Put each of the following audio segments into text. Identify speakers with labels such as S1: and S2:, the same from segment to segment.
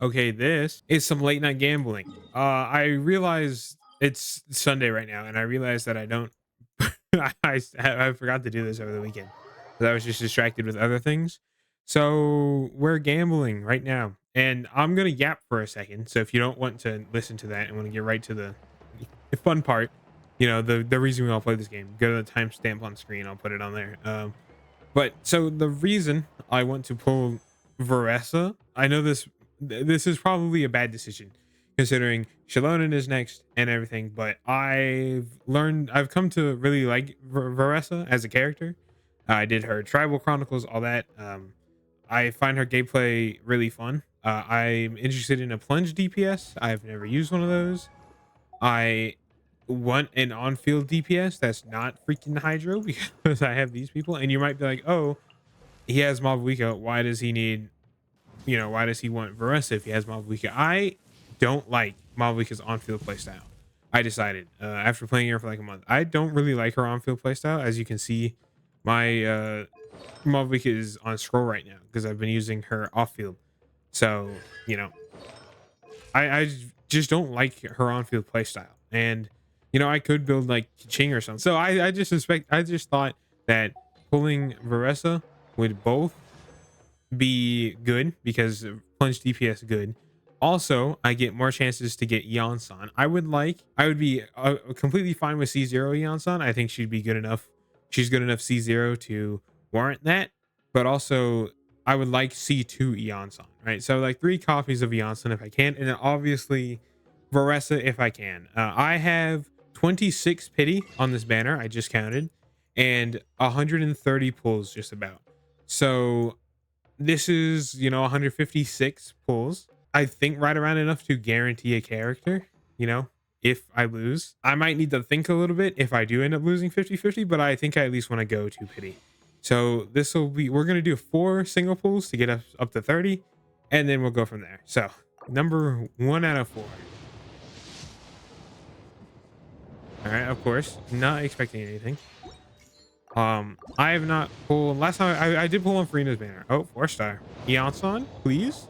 S1: Okay, this is some late night gambling. I realize it's Sunday right now, and I realized that I don't. I forgot to do this over the weekend because I was just distracted with other things. So we're gambling right now, and I'm gonna yap for a second. So if you don't want to listen to that and want to get right to the fun part, the reason we all play this game, go to the timestamp on screen. I'll put it on there. But so the reason I want to pull Varesa, I know this is probably a bad decision considering Shalonen is next and everything, but I've come to really like Varesa as a character. I did her Tribal Chronicles, all that. I find her gameplay really fun. I'm interested in a plunge DPS. I've never used one of those. I want an on-field DPS that's not freaking Hydro because I have these people, and you might be like, oh, he has Mavuika. Why does he need, why does he want Varesa if he has Mavuika? I don't like Mavuika's on-field playstyle. I decided after playing her for like a month, I don't really like her on-field playstyle. As you can see, my Mavuika is on scroll right now because I've been using her off-field. So, I just don't like her on-field playstyle. And I could build like Ching or something. So I just thought that pulling Varesa would both be good because plunge DPS good. Also, I get more chances to get Yansan. I would be completely fine with C0 Yansan. I think she'd be good enough. She's good enough C0 to warrant that. But also, I would like C2 Yansan, right? So like 3 copies of Yansan if I can, and then obviously Varesa if I can. I have 26 pity on this banner. I just counted, and 130 pulls just about. So this is 156 pulls. I think right around enough to guarantee a character. If I lose, I might need to think a little bit if I do end up losing 50-50, but I think I at least want to go to pity. So we're going to do 4 single pulls to get us up to 30, and then we'll go from there. So number 1 out of 4. All right, of course, not expecting anything. I have not pulled last time. I did pull on Farina's banner. Oh, 4-star. Yansan, please.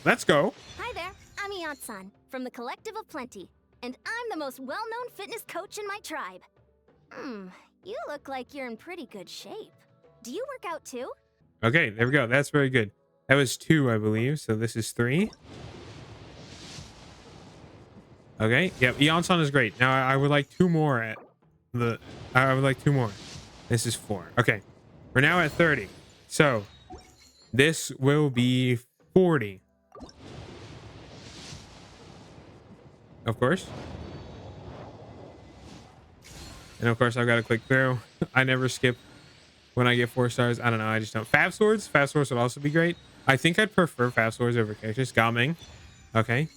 S1: Let's go.
S2: Hi there, I'm Ian-san from the Collective of Plenty, and I'm the most well-known fitness coach in my tribe. You look like you're in pretty good shape. Do you work out too?
S1: Okay, there we go. That's very good. That was 2, I believe. So this is 3. Okay, yep, Ian-san is great. Now I would like 2 more at the. I would like 2 more. This is 4. Okay, we're now at 30. So this will be 40. Of course. And of course, I've got to click through. I never skip when I get 4 stars. I don't know. I just don't. Fab Swords. Fab Swords would also be great. I think I'd prefer Fab Swords over characters. Gaming. Okay.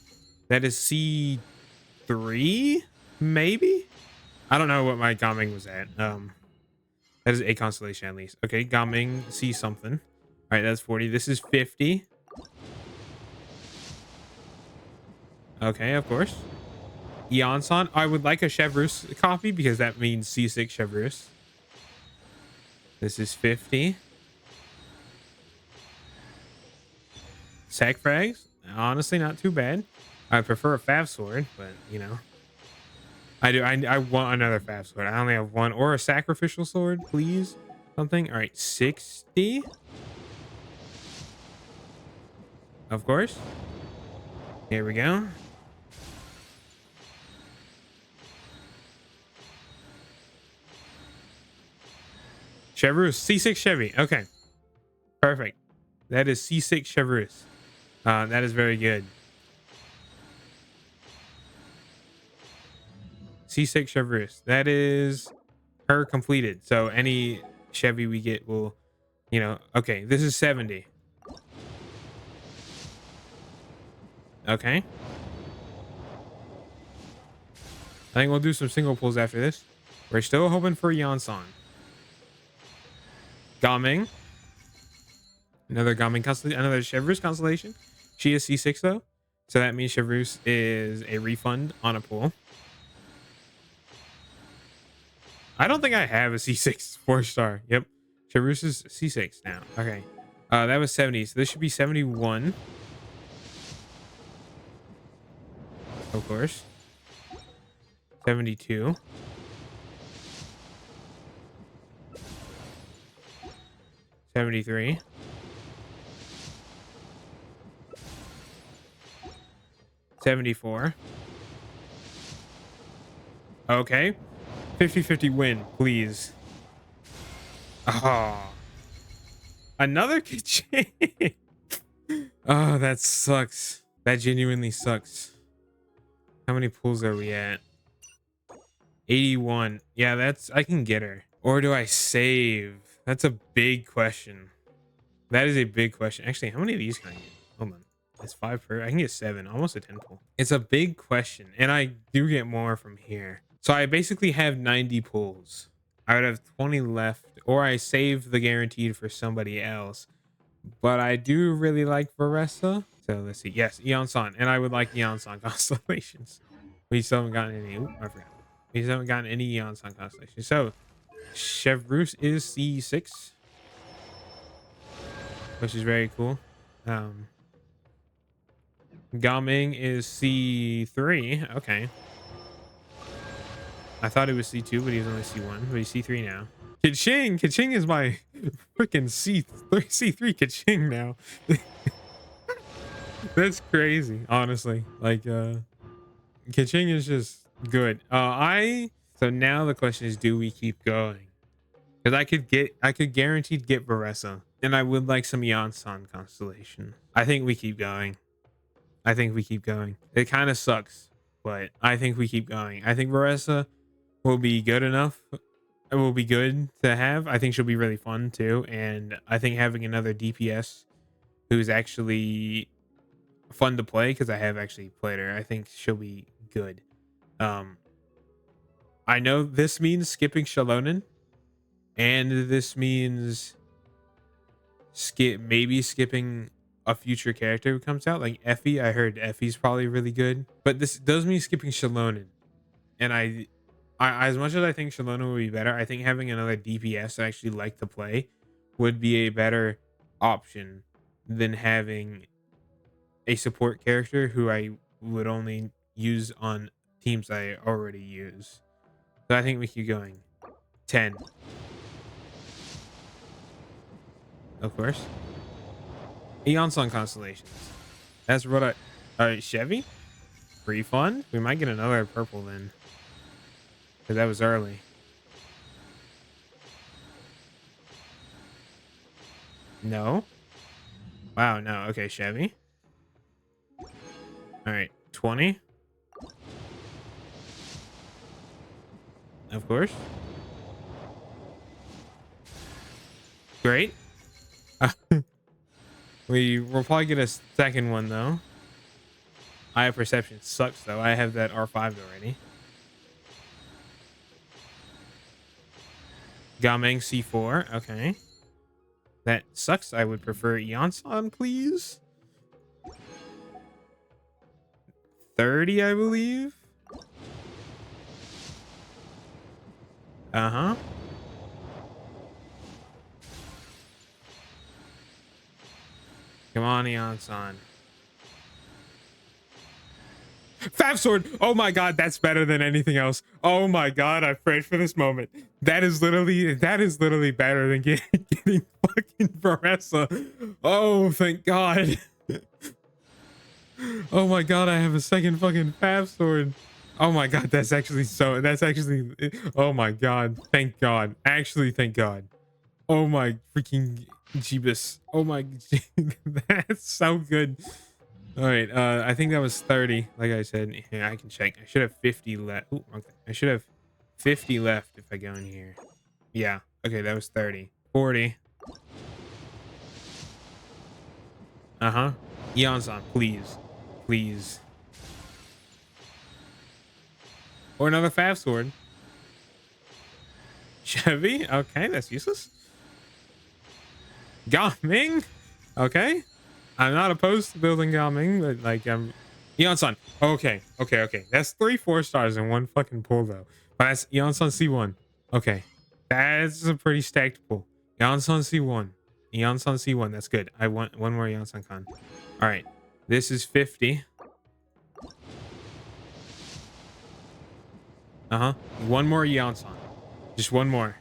S1: That is C3, maybe? I don't know what my Gaming was at. That is a constellation at least. Okay. Gaming, C something. All right. That's 40. This is 50. Okay. Of course. Yansan. I would like a Chevreuse copy because that means C6 Chevreuse. This is 50. Sac frags. Honestly, not too bad. I prefer a Fab Sword, but I want another Fab Sword. I only have 1 or a Sacrificial Sword, please. Something. All right, 60. Of course. Here we go. Chevreuse, C6 Chevy. Okay. Perfect. That is C6 Chevreuse. That is very good. C6 Chevreuse. That is her completed. So any Chevy we get will, okay, this is 70. Okay. I think we'll do some single pulls after this. We're still hoping for Yansan. Gaming. Another Gaming constellation. Another Chevreuse constellation. She is C6 though. So that means Chevreuse is a refund on a pull. I don't think I have a C6 4-star. Yep. Chevreuse is C6 now. Okay. That was 70. So this should be 71. Of course. 72. 73. 74. Okay. 50-50 win, please. Oh. Another kitchen. Oh, that sucks. That genuinely sucks. How many pulls are we at? 81. Yeah, that's I can get her. Or do I save? That's a big question. That is a big question. Actually, how many of these can I get? Hold on. It's 5 per. I can get 7, almost a 10 pull. It's a big question, and I do get more from here. So I basically have 90 pulls. I would have 20 left, or I save the guaranteed for somebody else. But I do really like Varesa. So let's see. Yes, Eon San, and I would like Eon San constellations. We still haven't gotten any. Ooh, I forgot. We still haven't gotten any Eon San constellations. So Chevrouse is C6, which is very cool. Gaming is C3. Okay. I thought it was C2, but he's only C1. But he's C3 now. Kaching is my freaking C3 Kaching now. That's crazy, honestly. Like, Kaching is just good. So now the question is, do we keep going? Because I could guaranteed get Varesa, and I would like some Yansan constellation. I think we keep going. I think we keep going. It kind of sucks, but I think we keep going. I think Varesa will be good enough. It will be good to have. I think she'll be really fun too, and I think having another DPS who's actually fun to play, because I have actually played her, I think she'll be good. I know this means skipping Shalonen, and this means maybe skipping a future character who comes out, like Effie. I heard Effie's probably really good, but this does mean skipping Shalonen, and I as much as I think Shalonen would be better, I think having another DPS I actually like to play would be a better option than having a support character who I would only use on teams I already use. So I think we keep going. 10. Of course. Eon Sun constellations. That's what I... Alright, Chevy? Refund? We might get another purple then. Because that was early. No? Wow, no. Okay, Chevy. Alright, 20. Of course. Great. We'll probably get a second one though. Eye of Perception sucks though. I have that R5 already. Gameng C4. Okay. That sucks. I would prefer Yansan, please. 30, I believe. Uh-huh. Come on, Yansan. Fab Sword. Oh my god, that's better than anything else. Oh my god, I prayed for this moment. That is literally better than getting fucking Varesa. Oh, thank god. Oh my god, I have a second fucking Fab Sword. Oh my god, that's actually oh my god. Thank god. Actually, thank god. Oh my freaking Jeebus. Oh my that's so good. All right, I think that was 30. Like I said, yeah, I can check. I should have 50 left. Ooh, okay. I should have 50 left if I go in here. Yeah. Okay, that was 30. 40. Uh-huh. Eon-san, please. Please. Or another Fab Sword. Chevy? Okay, that's useless. Gaming? Okay. I'm not opposed to building Gaming, but like Eon-san. Okay. That's 3 4-stars in one fucking pull though. But that's Eon-san C1. Okay. That's a pretty stacked pull. Eon-san C1. Eon-san C1. That's good. I want one more Eon-san con. Alright. This is 50. Uh-huh. One more Yonsan. Just one more.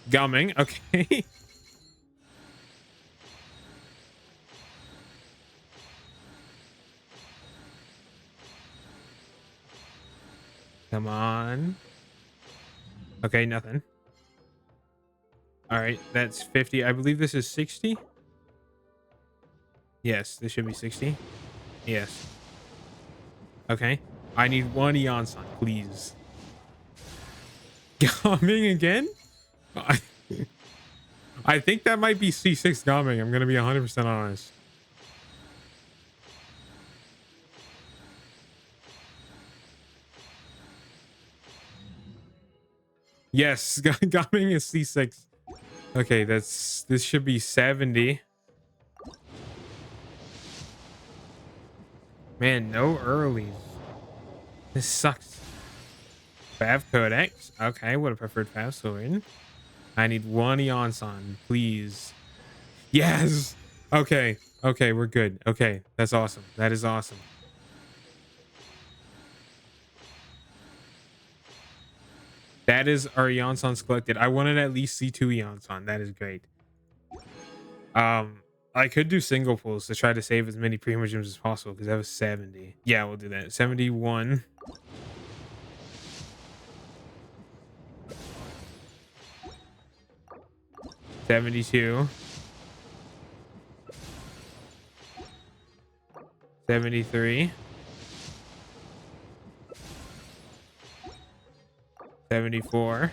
S1: Gumming. Okay. Come on. Okay, nothing. All right, that's 50. I believe this is 60. Yes, this should be 60. Yes. Okay. I need one Yonsan, please. Gumming again? I, I think that might be C6 gumming. I'm going to be 100% honest. Yes, gumming is C6. Okay, this should be 70. Man, no earlies. This sucks. Fav Codex. Okay, would have preferred Fav Sword. I need one Yonsan, please. Yes. Okay. Okay, we're good. Okay, that's awesome. That is awesome. That is our Yonsons collected. I wanted at least C2 Yonsan. That is great. I could do single pulls to try to save as many Primogems as possible because that was 70. Yeah, we'll do that. 71. 72. 73. 74.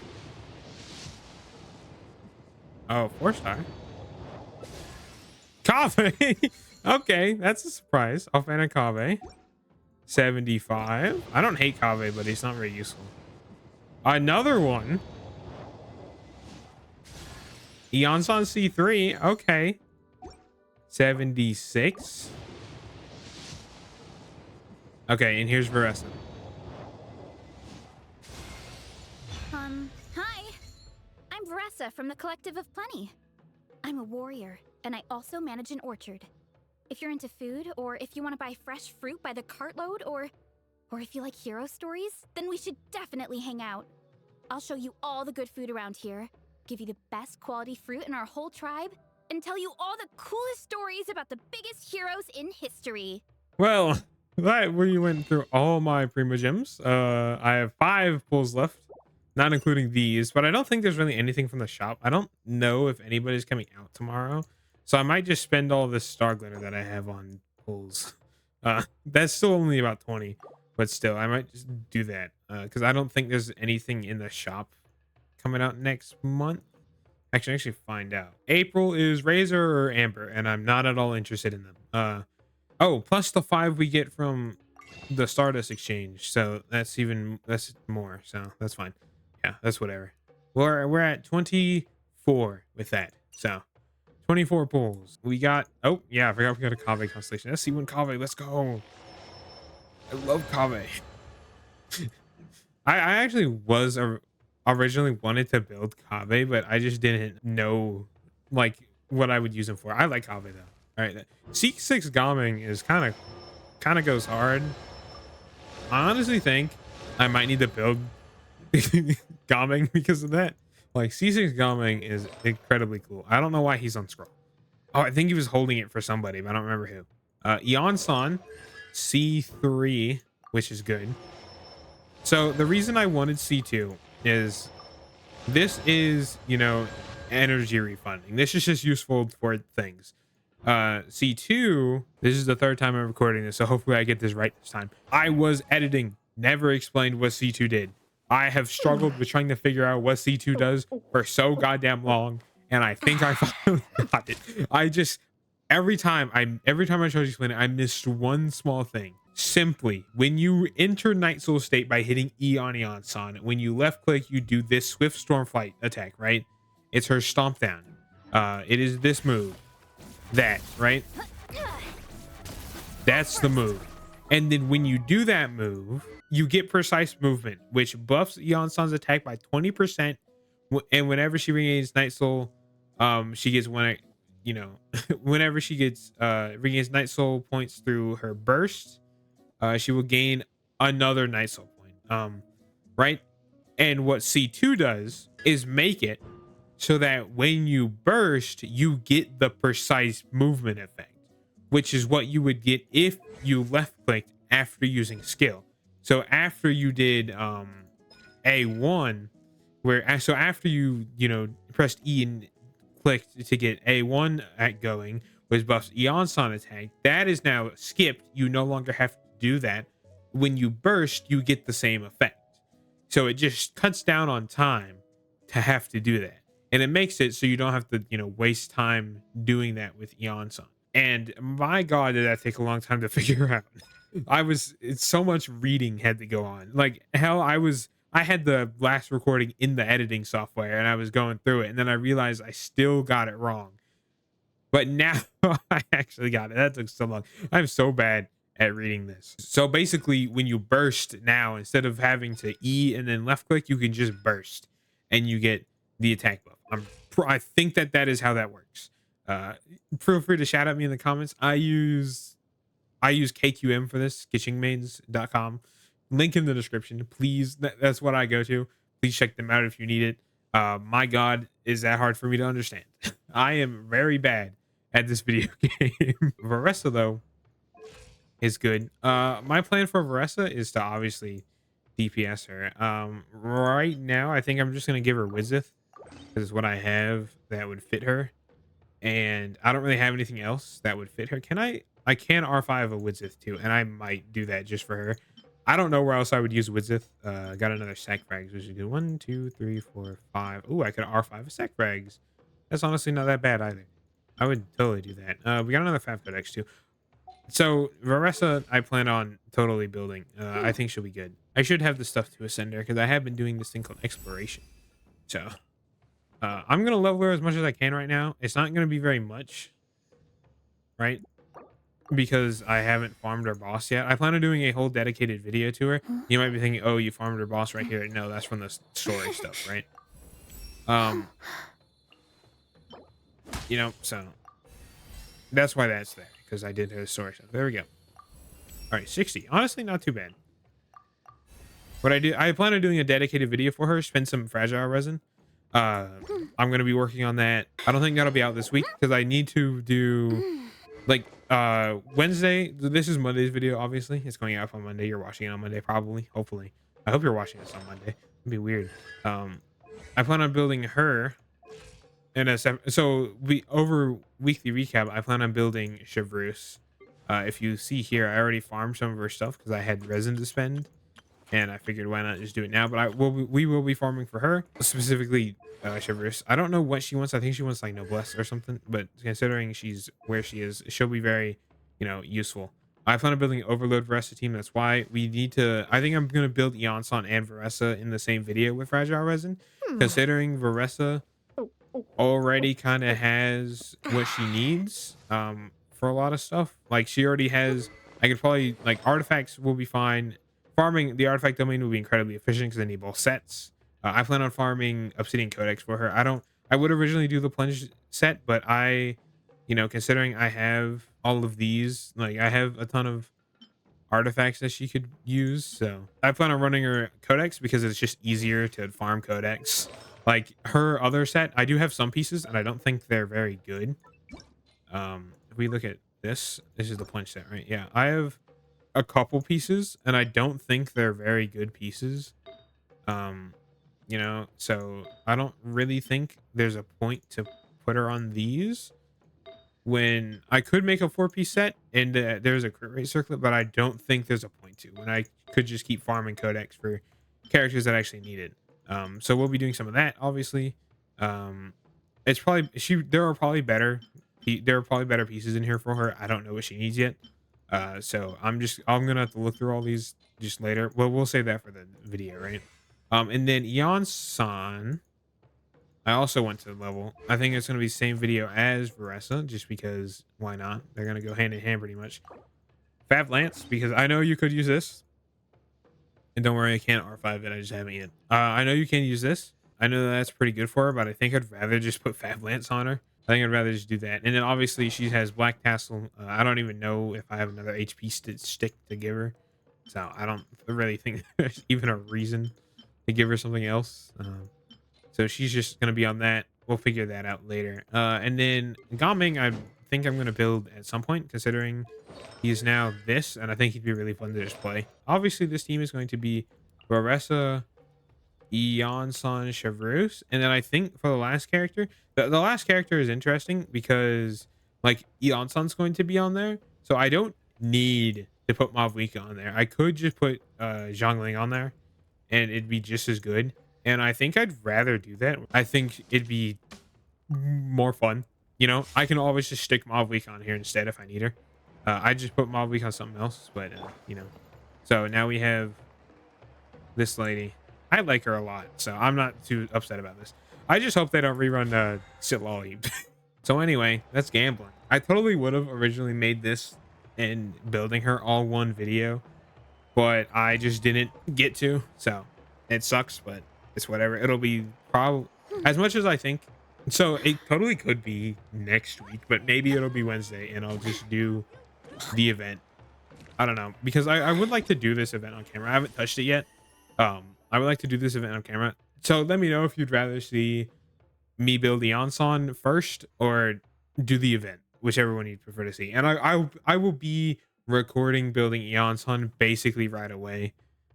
S1: Oh, 4-star. Kave. Okay, that's a surprise. Offhand Kave. 75. I don't hate Kave, but he's not very useful. Another one. Eonson C3. Okay. 76. Okay, and here's Varesa.
S2: Hi. I'm Varesa from the Collective of Plenty. I'm a warrior, and I also manage an orchard. If you're into food, or if you want to buy fresh fruit by the cartload, or if you like hero stories, then we should definitely hang out. I'll show you all the good food around here, give you the best quality fruit in our whole tribe, and tell you all the coolest stories about the biggest heroes in history.
S1: Well, that where you went through all my Primogems. I have 5 pulls left, not including these, but I don't think there's really anything from the shop. I don't know if anybody's coming out tomorrow, so I might just spend all this star glitter that I have on pulls. That's still only about 20, but still, I might just do that because I don't think there's anything in the shop coming out next month. Actually find out. April is Razor or Amber, and I'm not at all interested in them. Oh, plus the 5 we get from the Stardust exchange, so that's more, so that's fine. Yeah, that's whatever. We're at 24 with that, so 24 pulls. We got, oh yeah, I forgot we got a Kave constellation. Let's see when Kave. Let's go. I love Kave. I actually originally wanted to build Kave, but I just didn't know like what I would use him for. I like Kave though. All right, C6 Gaming is kind of goes hard. I honestly think I might need to build Gaming because of that. Like C6 Gaming is incredibly cool. I don't know why he's on scroll. Oh, I think he was holding it for somebody, but I don't remember who. Eon-san C3, which is good. So the reason I wanted C2 is this is, you know, energy refunding. This is just useful for things. C2, this is the 3rd time I'm recording this, so hopefully I get this right this time. I was editing, never explained what C2 did. I have struggled with trying to figure out what C2 does for so goddamn long, and I think I finally got it. I just every time I tried to explain it, I missed one small thing. Simply, when you enter Night Soul state by hitting E on Eon-san, when you left click, you do this Swift Stormflight attack, right? It's her stomp down. It is this move. That, right? That's the move. And then when you do that move, you get precise movement, which buffs Eon-san's attack by 20%. And whenever she regains Night Soul, she gets whenever she gets regains Night Soul points through her burst, she will gain another Night Soul point. Right? And what C2 does is make it so that when you burst, you get the precise movement effect, which is what you would get if you left clicked after using skill. So after you did A1, so after you pressed E and clicked to get A1 at going, was buffs Eonson attack, that is now skipped. You no longer have to do that. When you burst, you get the same effect. So it just cuts down on time to have to do that. And it makes it so you don't have to, waste time doing that with Eonson. And my God, did that take a long time to figure out. It's so much reading had to go on. Like hell, I had the last recording in the editing software and I was going through it. And then I realized I still got it wrong. But now I actually got it. That took so long. I'm so bad at reading this. So basically, when you burst now, instead of having to E and then left click, you can just burst and you get the attack buff. I think that is how that works. Feel free to shout at me in the comments. I use KQM for this, kitchenmains.com. Link in the description. Please, that's what I go to. Please check them out if you need it. My God, is that hard for me to understand? I am very bad at this video game. Varesa, though, is good. My plan for Varesa is to obviously DPS her. Right now, I think I'm just going to give her Wizith because it's what I have that would fit her. And I don't really have anything else that would fit her. I can R5 a Wizith too, and I might do that just for her. I don't know where else I would use Wizith. Got another sack frags, which is good. 1, 2, 3, 4, 5. Oh, I could R5 a sack frags. That's honestly not that bad either. I would totally do that. We got another Fab Codex too. So Varesa, I plan on totally building. I think she'll be good. I should have the stuff to ascend her because I have been doing this thing called exploration. So I'm gonna level her as much as I can right now. It's not gonna be very much, right? Because I haven't farmed her boss yet. I plan on doing a whole dedicated video to her. You might be thinking, oh, you farmed her boss right here. No, that's from the story stuff, right? So that's why that's there, because I did her story stuff. There we go. All right, 60. Honestly, not too bad. What I plan on doing a dedicated video for her, spend some fragile resin. I'm gonna be working on that. I don't think that'll be out this week because I need to do like Wednesday. This is Monday's video, obviously. It's going out on Monday. You're watching it on Monday, probably, hopefully. I hope you're watching this on Monday. It'd be weird. I plan on building her in over weekly recap. I plan on building Chevreuse. If you see here, I already farmed some of her stuff because I had resin to spend. And I figured why not just do it now. But we will be farming for her, specifically Chevreuse. I don't know what she wants. I think she wants like Noblesse or something. But considering she's where she is, she'll be very, useful. I plan on building an Overload Varesa team. That's why we need to. I think I'm gonna build Eonson and Varesa in the same video with Fragile Resin. Considering Varesa already kind of has what she needs for a lot of stuff. Like she already has. I could probably like artifacts will be fine. Farming the artifact domain will be incredibly efficient because I need both sets. I plan on farming Obsidian Codex for her. I would originally do the plunge set, but considering I have all of these, like I have a ton of artifacts that she could use. So I plan on running her Codex because it's just easier to farm Codex. Like her other set, I do have some pieces and I don't think they're very good. If we look at this is the plunge set, right? Yeah, I have a couple pieces and I don't think they're very good pieces. So I don't really think there's a point to put her on these when I could make a 4-piece set and there's a crit rate circlet, but I don't think there's a point to when I could just keep farming Codex for characters that actually need it. So we'll be doing some of that, obviously. It's probably there are probably better pieces in here for her. I don't know what she needs yet. So I'm gonna have to look through all these just later. Well, we'll save that for the video, right? And then Eon-san, I also went to the level. I think it's gonna be the same video as Varesa, just because why not? They're gonna go hand in hand pretty much. Fab Lance, because I know you could use this. And don't worry, I can't R5 it. I just haven't yet. I know you can use this. I know that's pretty good for her, but I think I'd rather just put Fab Lance on her. I think I'd rather just do that. And then obviously she has Black Tassel. I don't even know if I have another HP stick to give her. So I don't really think there's even a reason to give her something else. So she's just gonna be on that. We'll figure that out later. And then Gaming, I think I'm gonna build at some point, considering he's now this, and I think he'd be really fun to just play. Obviously, this team is going to be Varesa, Eon-san, Chevreuse, and then I think for the last character, the last character is interesting because like Eon-san's going to be on there, so I don't need to put Mavlika on there. I could just put Zhongling on there, and it'd be just as good. And I think I'd rather do that. I think it'd be more fun. You know, I can always just stick Mavlika on here instead if I need her. I just put Mavlika on something else, but you know. So now we have this lady. I like her a lot, so I'm not too upset about this. I just hope they don't rerun Sit Lolly. So anyway, that's gambling. I totally would have originally made this and building her all one video, but I just didn't get to. So it sucks, but it's whatever. It'll be probably as much as I think. So it totally could be next week, but maybe it'll be Wednesday and I'll just do the event. I don't know, because I would like to do this event on camera. I haven't touched it yet. I would like to do this event on camera. So let me know if you'd rather see me build the Onson first or do the event, whichever one you'd prefer to see. And I will be recording building Eonson basically right away.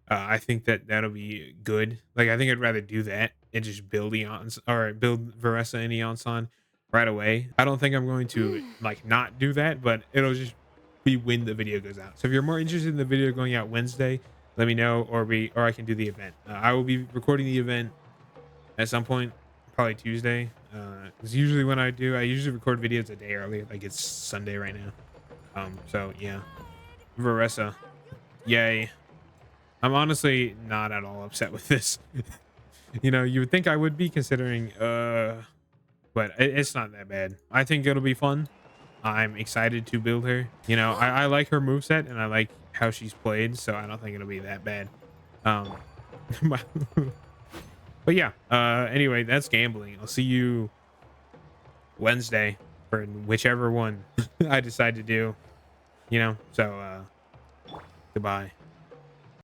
S1: I think that that'll be good. Like I think I'd rather do that and just build Eons or build Varesa and Eonson right away. I don't think I'm going to like not do that, but it'll just be when the video goes out. So if you're more interested in the video going out Wednesday, let me know, or I can do the event. I will be recording the event at some point, probably Tuesday. It's usually when I usually record videos a day early, like it's Sunday right now. So yeah, Varesa, yay. I'm honestly not at all upset with this. You know, you would think I would be, considering but it's not that bad. I think it'll be fun. I'm excited to build her. You know, I like her moveset and I like how she's played, so I don't think it'll be that bad. But yeah, anyway, that's gambling. I'll see you Wednesday for whichever one I decide to do, you know. So goodbye.